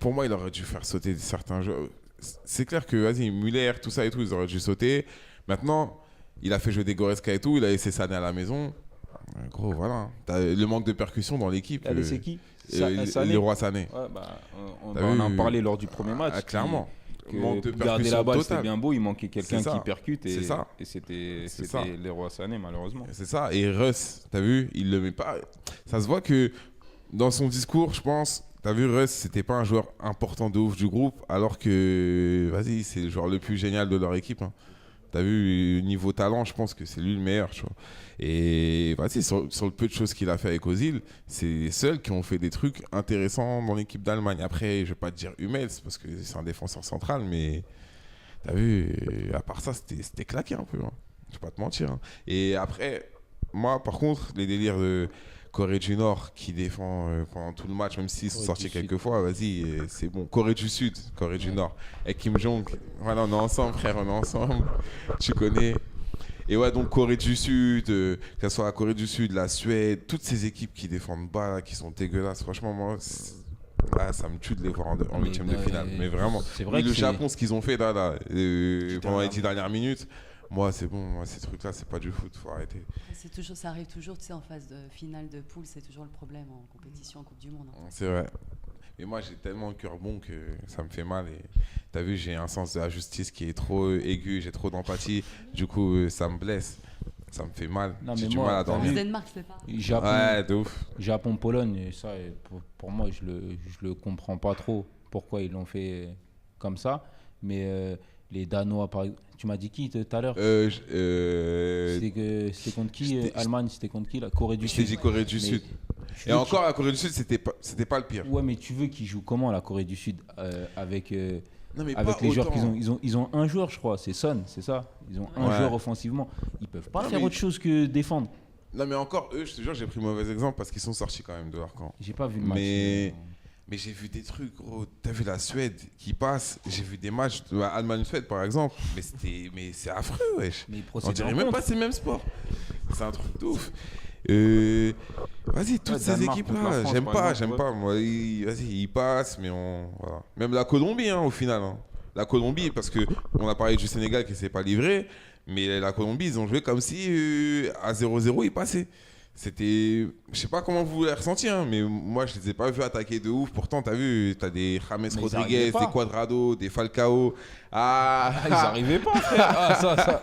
pour moi, il aurait dû faire sauter certains jeux. C'est clair que, vas-y, Müller, tout ça et tout, ils auraient dû sauter. Maintenant, il a fait jouer des Goretzka et tout, il a laissé Sané à la maison. Gros, voilà. T'as le manque de percussion dans l'équipe. Il a laissé qui? Le roi Sané. Ouais, on en parlait lors du premier match. Clairement. Garder la balle, c'était bien beau, il manquait quelqu'un qui percute et c'était les rois Sané, malheureusement. C'est ça. Et Reus, t'as vu, il le met pas. Ça se voit que dans son discours, je pense, t'as vu, Reus, c'était pas un joueur important de ouf du groupe, alors que, vas-y, c'est le joueur le plus génial de leur équipe. Hein. T'as vu, niveau talent, je pense que c'est lui le meilleur, tu vois. Et vas-y, sur le peu de choses qu'il a fait avec Ozil, c'est les seuls qui ont fait des trucs intéressants dans l'équipe d'Allemagne. Après, je vais pas te dire Hummels, parce que c'est un défenseur central, mais t'as vu, à part ça, c'était claqué un peu. Hein. Je vais pas te mentir. Hein. Et après, moi, par contre, les délires de Corée du Nord qui défend pendant tout le match, même s'ils sont sortis quelques fois, vas-y, c'est bon. Corée du Sud, Corée du Nord. Et Kim Jong, voilà, on est ensemble, frère, on est ensemble. Tu connais. Et ouais, donc Corée du Sud, que ce soit la Corée du Sud, la Suède, toutes ces équipes qui défendent bas, là, qui sont dégueulasses, franchement, moi, ça me tue de les voir en huitième de finale. Mais vraiment, vrai le Japon, ce qu'ils ont fait là pendant les 10 dernières minutes, moi, c'est bon, moi, ces trucs-là, c'est pas du foot, faut arrêter. Ça arrive toujours, tu sais, en phase de finale de poule, c'est toujours le problème en compétition, en Coupe du Monde. Hein. C'est vrai. Et moi, j'ai tellement le cœur bon que ça me fait mal. Et t'as vu, j'ai un sens de la justice qui est trop aigu, j'ai trop d'empathie. Du coup, ça me blesse. Ça me fait mal. J'ai du mal à dormir. Danemark, c'est pas. Ouais, de ouf. Japon-Pologne, ça, pour moi, je le comprends pas trop pourquoi ils l'ont fait comme ça. Mais les Danois, par exemple. Tu m'as dit qui tout à l'heure? C'était contre qui? Allemagne, c'était contre qui? La Corée du Sud. Je t'ai dit Corée du Sud. Et encore, la Corée du Sud, c'était pas le pire. Ouais, mais tu veux qu'ils jouent comment, la Corée du Sud, avec les autant. joueurs qu'ils ont? Ils ont un joueur, je crois, c'est Son, c'est ça? Ils ont un joueur offensivement. Ils peuvent pas faire autre chose que défendre. Non, mais encore, eux, je te jure, j'ai pris mauvais exemple parce qu'ils sont sortis quand même de leur camp. J'ai pas vu le match. Mais Mais j'ai vu des trucs, gros. T'as vu la Suède qui passe. J'ai vu des matchs de Allemagne-Suède, par exemple. Mais c'est affreux, wesh. On dirait même pas que c'est le même sport. C'est un truc de ouf. Vas-y, toutes ces équipes-là, j'aime pas. Moi, vas-y, ils passent, mais voilà. Même la Colombie, au final. La Colombie, parce qu'on a parlé du Sénégal qui ne s'est pas livré, mais la Colombie, ils ont joué comme si à 0-0, ils passaient. C'était. Je sais pas comment vous l'avez ressenti, mais moi, je les ai pas vus attaquer de ouf. Pourtant, t'as vu, t'as des James Rodriguez, des Cuadrado, des Falcao. Ils arrivaient pas, frère.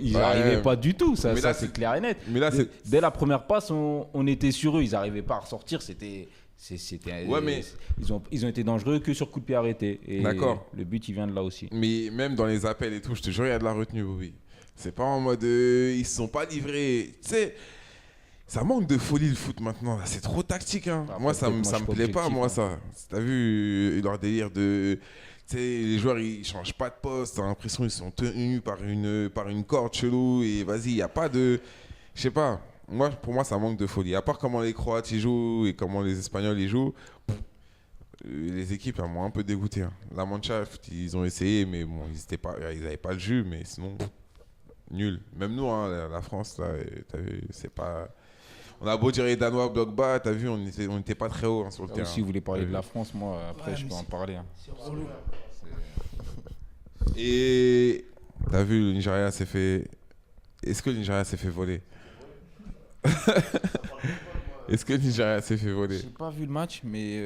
Ils arrivaient pas du tout. Ça, c'est clair et net. Mais là, dès la première passe, on était sur eux. Ils arrivaient pas à ressortir. Mais ils ont été dangereux que sur coup de pied arrêté. Et d'accord. Le but, il vient de là aussi. Mais même dans les appels et tout, je te jure, il y a de la retenue, Bobby. C'est pas en mode ils se sont pas livrés. Tu sais, ça manque de folie le foot maintenant. Là. C'est trop tactique. Moi, ça me plaît pas, moi, ça. T'as vu leur délire de. Tu sais, les joueurs, ils changent pas de poste. T'as l'impression qu'ils sont tenus par une corde chelou. Et vas-y, il n'y a pas de. Je sais pas. Pour moi, ça manque de folie. À part comment les Croates ils jouent et comment les Espagnols ils jouent. Les équipes m'ont un peu dégoûté. La Mannschaft, ils ont essayé, mais bon, ils n'avaient pas le jus. Mais sinon. Nul. Même nous, la France, là, t'as vu, c'est pas. On a beau dire les Danois bloc bas, t'as vu, on n'était pas très haut sur le terrain. Si vous voulez parler de la France, moi, après, je peux en parler. C'est relou. Et t'as vu, le Nigeria s'est fait. Est-ce que le Nigeria s'est fait voler? Est-ce que le Nigeria s'est fait voler? J'ai pas vu le match, mais.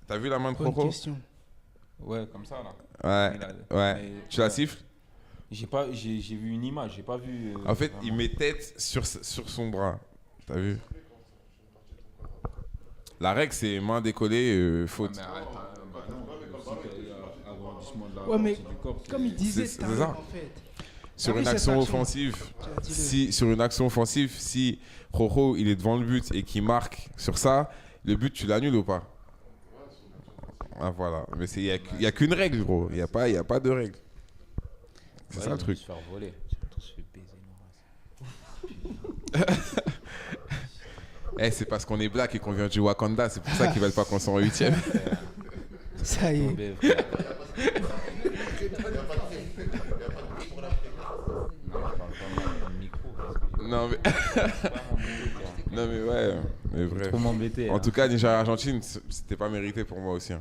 T'as vu la main de Coco? Ouais, comme ça, là. Ouais. Tu la siffles? J'ai vu une image, j'ai pas vu. En fait, il met tête sur son bras. T'as vu? La règle, c'est main décollée, faute. Ouais, mais comme il disait, c'est ça. En fait. Sur une action offensive, si Rojo il est devant le but et qu'il marque sur ça, le but tu l'annules ou pas? Ah voilà, mais il y a qu'une règle, gros. Il y a pas de règle. C'est ça le truc. Se faire voler. Se fait c'est parce qu'on est black et qu'on vient du Wakanda, c'est pour ça qu'ils veulent pas qu'on soit en 8ème. Ça y est. Non mais ouais, mais bref. Trop m'embêter. En tout cas, Nigeria-Argentine, c'était pas mérité pour moi aussi.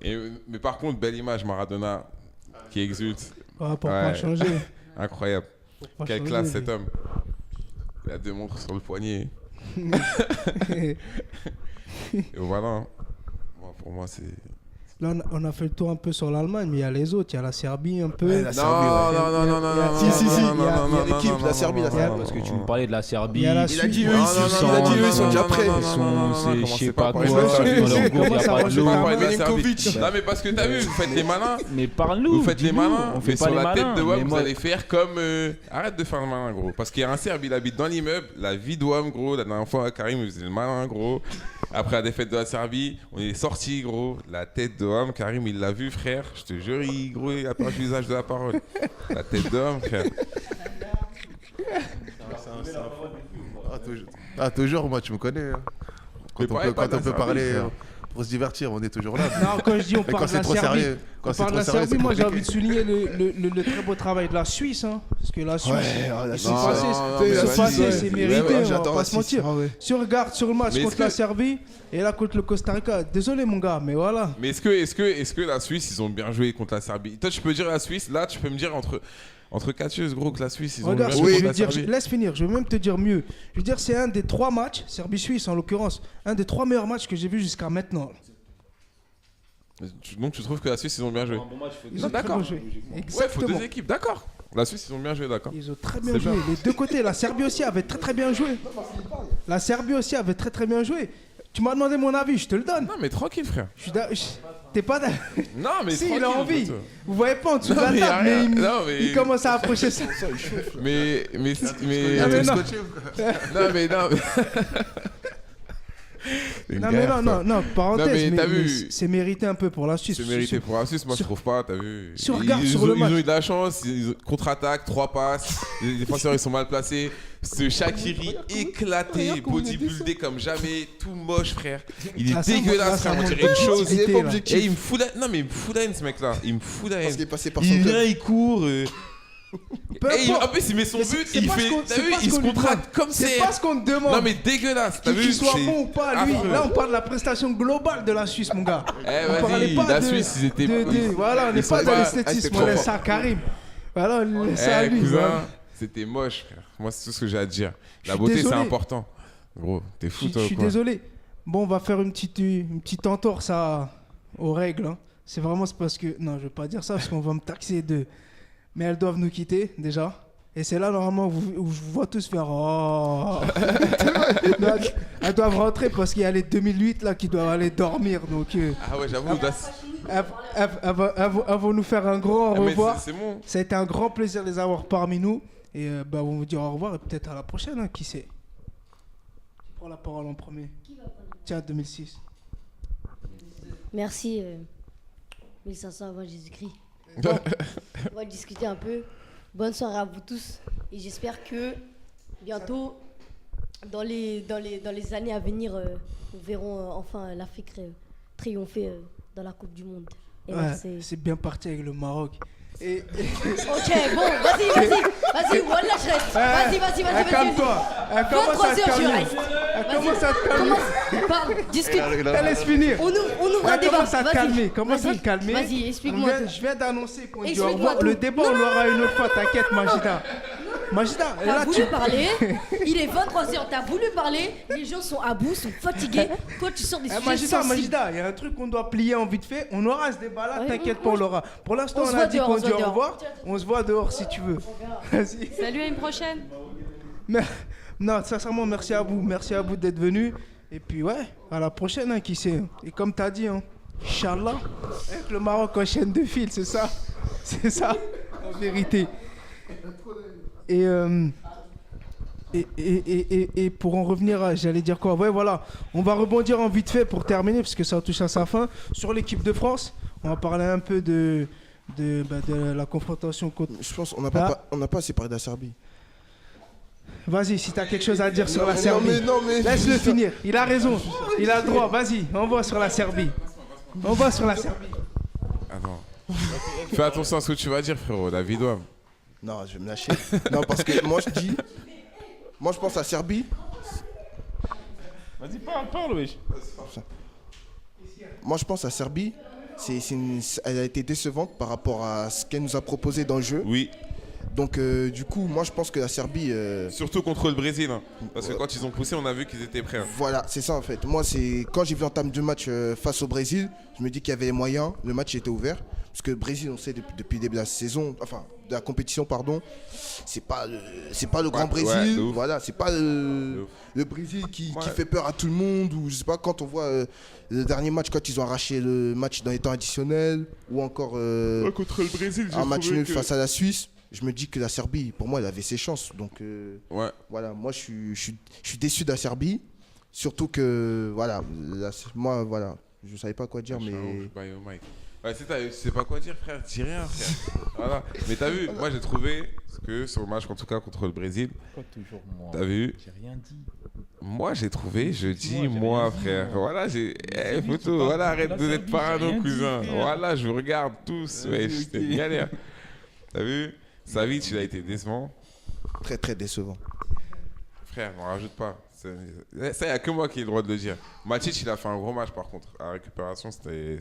Mais par contre, belle image, Maradona qui exulte. Pour pas changer. Incroyable. Quelle classe cet homme. Il a 2 montres sur le poignet. Et voilà. Pour moi, c'est... Là, on a fait le tour un peu sur l'Allemagne, mais il y a les autres. Il y a la Serbie un peu. Non. Si. Il y a l'équipe, la Serbie. Parce que tu me parlais de la Serbie. Il a dit eux, ils sont déjà prêts. Je sais pas quoi. Dans leur groupe, il n'y a pas de l'eau. Non, mais parce que t'as vu, vous faites les malins. Mais parle-nous. Vous faites les malins. On fait pas les malins. Sur la tête de WAM, vous moi... allez faire comme. Arrête de faire le malin, gros. Parce qu'il y a un Serbe, il habite dans l'immeuble. La vie de WAM, gros. La dernière fois, Karim, il faisait le malin, gros. Après la défaite de la Serbie, on est sorti, gros. La tête de WAM, Karim, il l'a vu, frère. Je te jure, il a perdu l'usage de la parole. La tête de WAM, frère. Toujours, moi, tu me connais. Quand on peut parler. Pour se divertir, on est toujours là. Non, quand je dis on parle de la Serbie, moi j'ai envie de souligner le très beau travail de la Suisse. Parce que la Suisse, ils sont passés, c'est mérité, on va pas se mentir. Si on regarde sur le match contre la Serbie et là contre le Costa Rica, désolé mon gars, mais voilà. Mais est-ce que la Suisse, ils ont bien joué contre la Serbie? Toi, tu peux dire la Suisse, là, tu peux me dire entre Catius, gros, que la Suisse, ils ont bien joué contre la Serbie. Laisse finir, je vais même te dire mieux. Je veux dire, c'est un des 3 matchs, Serbie-Suisse en l'occurrence, un des 3 meilleurs matchs que j'ai vus jusqu'à maintenant. Donc tu trouves que la Suisse, ils ont bien joué? Ils ont d'accord. Ouais, faut 2 équipes, d'accord. La Suisse, ils ont bien joué, d'accord. Ils ont très bien joué. Les 2 côtés, la Serbie aussi avait très bien joué. La Serbie aussi avait très bien joué. Tu m'as demandé mon avis, je te le donne. Non, mais tranquille, frère. T'es pas d'accord? Non, mais si, tranquille. Il a envie. Vous voyez pas en dessous de la table, mais il commence à approcher ça. Mais... Non, parenthèse, mais c'est mérité un peu pour la Suisse. C'est mérité pour la Suisse, moi je trouve pas, t'as vu. Si on regarde sur le match. Ils ont eu de la chance, contre-attaque, 3 passes, les défenseurs ils sont mal placés. Ce Shaqiri éclaté, bodybuildé comme jamais, tout moche, frère. Il est dégueulasse, frère. On dirait une chose. Il est pas objectif. Et il me fout la... Non, mais il me fout la haine, ce mec-là. Il me fout la haine. Parce qu'il est passé par son Il club. vient, il court. Et en plus, il met son but, il fait. T'as vu, il se contracte comme c'est pas ce qu'on te demande. Non, mais dégueulasse. T'as vu, qu'il soit bon ou pas, lui. Là, on parle de la prestation globale de la Suisse, mon gars. Vas-y, la Suisse, ils étaient. Voilà, on n'est pas dans l'esthétisme, on laisse ça à Karim. Voilà, on laisse ça à lui. Cousin, c'était moche, frère. Moi, c'est tout ce que j'ai à te dire. La beauté, c'est important. Gros, t'es fou, toi. Je suis désolé. Bon, on va faire une petite entorse aux règles. Hein. C'est parce que. Non, je vais pas dire ça parce qu'on va me taxer de. Mais elles doivent nous quitter déjà. Et c'est là normalement où je vous vois tous faire oh. Donc, elles doivent rentrer parce qu'il y a les 2008 là qui doivent aller dormir. Donc, ah ouais, j'avoue. Elles vont nous faire un grand au revoir. C'est bon. Ça a été un grand plaisir de les avoir parmi nous. Et on va vous dire au revoir et peut-être à la prochaine. Hein, qui sait? Qui prend la parole en premier? Tiens, 2006. Merci. 1500 avant Jésus-Christ. Bon, on va discuter un peu. Bonne soirée à vous tous. Et j'espère que bientôt, dans les années à venir, nous verrons enfin l'Afrique triompher dans la Coupe du Monde. Et ouais, c'est bien parti avec le Maroc. Ok, bon, vas-y, voilà, vas-y. Calme-toi. Elle commence à te calmer. Elle commence à te calmer. Discute. Laisse finir. On ouvre un débat. Commence à te calmer. Commence à te calmer. Vas-y, explique-moi. Je viens d'annoncer qu'on dit au revoir. Le débat, on l'aura une autre fois. T'inquiète, Majida. Majida, t'as voulu parler. Il est 23h, t'as voulu parler. Les gens sont à bout, sont fatigués. Quand tu sors des sujets sensibles. Majida, il y a un truc qu'on doit plier en vite fait. On aura ce débat-là, t'inquiète pas, on l'aura. Pour l'instant, on a dit qu'on dit au revoir. On se voit dehors si tu veux. Vas-y. Salut, à une prochaine. Non, sincèrement, merci à vous d'être venus. Et puis ouais, à la prochaine, hein, qui sait. Et comme t'as dit, hein, Inch'Allah, avec le Maroc en chaîne de fil, c'est ça, en vérité. Et pour en revenir, j'allais dire quoi? Ouais, voilà, on va rebondir en vite fait pour terminer, parce que ça touche à sa fin. Sur l'équipe de France, on va parler un peu de la confrontation contre... Je pense qu'on n'a pas assez parlé de la Serbie. Vas-y, si t'as quelque chose à dire sur la Serbie. Non, mais laisse-le finir. Il a raison. Il a le droit. Vas-y, envoie sur la Serbie. Attends. Fais attention à ce que tu vas dire, frérot. David Wam. Non, je vais me lâcher. Non, parce que moi, je pense à Serbie. Vas-y, parle, wesh. Moi, je pense à Serbie. Elle a été décevante par rapport à ce qu'elle nous a proposé dans le jeu. Oui. Donc du coup, moi je pense que la Serbie... Surtout contre le Brésil, hein, parce que quand ils ont poussé, on a vu qu'ils étaient prêts. Hein. Voilà, c'est ça en fait. Moi, quand j'ai vu l'entame du match face au Brésil, je me dis qu'il y avait les moyens, le match était ouvert. Parce que le Brésil, on sait depuis le début de la saison, enfin de la compétition, pardon, c'est pas le grand Brésil. Voilà, c'est pas le Brésil qui fait peur à tout le monde. Ou je sais pas, quand on voit le dernier match, quand ils ont arraché le match dans les temps additionnels, ou encore contre le Brésil, un match nul face à la Suisse. Je me dis que la Serbie, pour moi, elle avait ses chances. Donc, voilà, moi, je suis déçu de la Serbie. Surtout que, voilà, moi, voilà, je savais pas quoi dire, mais... Ouais, tu sais pas quoi dire, frère, dis rien, frère. Voilà. Mais t'as vu, moi, j'ai trouvé que sur le match, en tout cas, contre le Brésil... Pas toujours moi. T'as vu? J'ai rien dit. Moi, j'ai trouvé, je dis moi, frère. Voilà, photo, voilà, arrête de être parano, cousin. Voilà, je vous regarde tous, ouais, c'était une galère. T'as vu? Savic, il a été décevant. Très, très décevant. Frère, n'en rajoute pas. Ça, il n'y a que moi qui ai le droit de le dire. Matic, il a fait un gros match, par contre. À la récupération, c'était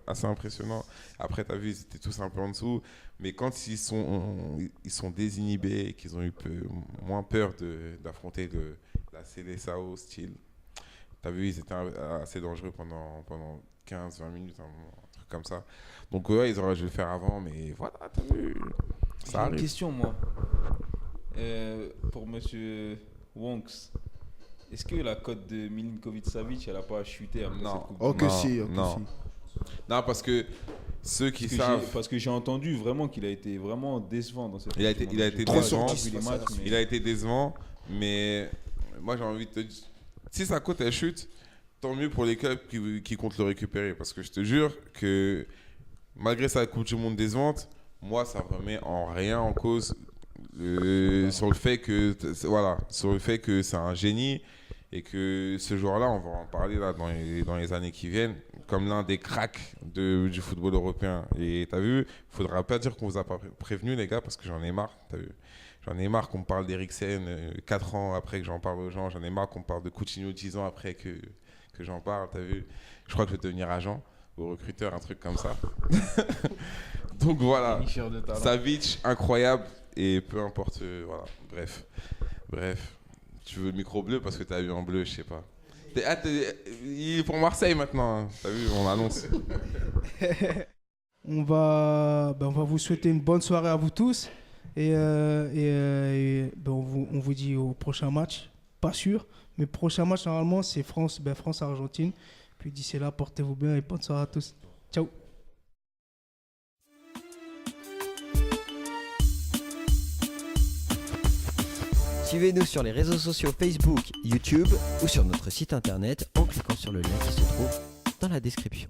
assez impressionnant. Après, tu as vu, ils étaient tous un peu en dessous. Mais quand ils sont désinhibés et qu'ils ont eu moins peur d'affronter la Seleção style, tu as vu, ils étaient assez dangereux pendant 15-20 minutes, un truc comme ça. Donc, ouais, ils auraient dû le faire avant, mais voilà, tu as vu. J'ai une question, moi. Pour monsieur Wonks, est-ce que la cote de Milinkovic-Savic, elle n'a pas chuté après cette Coupe du Monde? Non, parce que ceux qui savent... Parce que j'ai entendu vraiment qu'il a été vraiment décevant dans cette Coupe du Monde. Il a été décevant. Il a été décevant, mais moi j'ai envie de te dire, si sa cote elle chute, tant mieux pour les clubs qui comptent le récupérer. Parce que je te jure que malgré sa Coupe du Monde décevante, moi ça remet en rien en cause sur le fait que c'est un génie et que ce joueur-là, on va en parler là dans les années qui viennent, comme l'un des cracks du football européen. Et t'as vu, faudra pas dire qu'on vous a pas prévenu les gars, parce que j'en ai marre. T'as vu, j'en ai marre qu'on me parle d'Eriksen 4 ans après que j'en parle aux gens. J'en ai marre qu'on me parle de Coutinho 10 ans après que j'en parle. T'as vu, je crois que je vais devenir agent ou recruteur, un truc comme ça. Donc voilà, Savic, incroyable. Et peu importe, voilà, bref. Tu veux le micro bleu parce que t'as eu en bleu, je sais pas. Il est pour Marseille maintenant, hein. T'as vu, on annonce. On va vous souhaiter une bonne soirée à vous tous. Et on vous dit au prochain match, pas sûr, mais prochain match normalement c'est France-Argentine. Puis d'ici là, portez-vous bien et bonne soirée à tous. Ciao. Suivez-nous sur les réseaux sociaux Facebook, YouTube ou sur notre site internet en cliquant sur le lien qui se trouve dans la description.